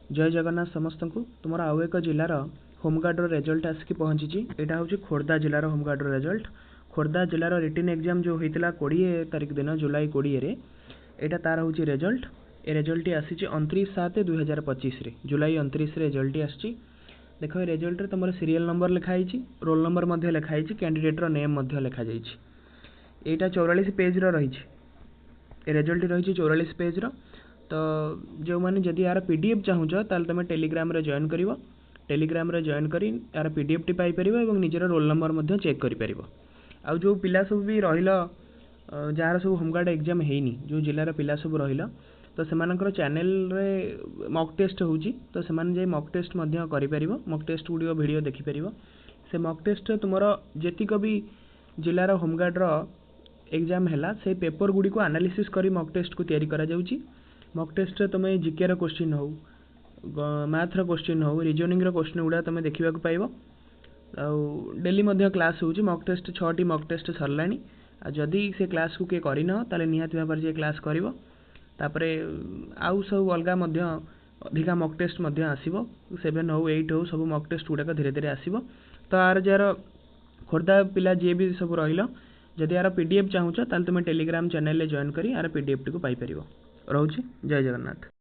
जय जगन्नाथ समस्त को तुम आउ एक जिलार होमगार्ड रिजल्ट आसिक पहुँची। यहाँ हूँ खोर्धा जिलार होमगार्ड रिजल्ट। खोर्धा जिलार रिटन एग्जाम जो होता 20 तारिख दिन जुलाई 20 रे यहाँ तार हूँ रिजल्ट। ए रिजल्ट आसी 29/7/2025 जुलाई 29 रिजल्ट आसी। देख ये रिजल्ट तुम सीरियल नंबर लिखाई, रोल नंबर लिखाई, कैंडिडेटर नेम लिखा जाइए। यहाँ 44 पेज रही रिजल्ट रही 44 पेज तो जो मैंने जदि यार पीडीएफ चाहूच ताल तुम टेलीग्राम रे जॉइन कर टेलीग्राम रे जॉइन कर यार पीडीएफ टी पाई परिबो एवं निजर रोल नंबर चेक करि परिबो। आ जो पिला सब भी रहिला जार सब होमगार्ड एग्जाम हेनी जो जिलार पिला सब रहिला तो सेमानकर चैनल रे मॉक टेस्ट होउची तो सेमान जे मॉक टेस्ट मध्य करि परिबो। मॉक टेस्ट गुडी वीडियो देखि परिबो। से मॉक टेस्ट तुमरो जेतिक भी जिलार होमगार्ड रो एग्जाम हैला से पेपर गुडी को एनालिसिस करी मॉक टेस्ट को तैयारी करा जाउची। मॉक टेस्ट तुम जीके रो क्वेश्चन हो, मैथ रो क्वेश्चन हो, रीजनिंग रो क्वेश्चन गुडा तुम देखा पाइबो। डेली मध्य क्लास होउची। मॉक टेस्ट 6टी मॉक टेस्ट सरलानी। जदि से क्लास को किए करना ताले निहाती भाव जे क्लास करिवो। तापरे आउ सब अलगा मध्य अधिका मॉक टेस्ट मध्य आसीबो। 7 हो 8 हो सब मॉक टेस्ट गुडा धीरे धीरे आसीबो। तो यार जार खोर्धा पिला जे भी सब रहिला जदि यार पीडीएफ चाहूच ताले तुम टेलीग्राम चैनल रे जॉइन करी यार पीडीएफ टी को पाई परिबो। रहुची। जय जगन्नाथ।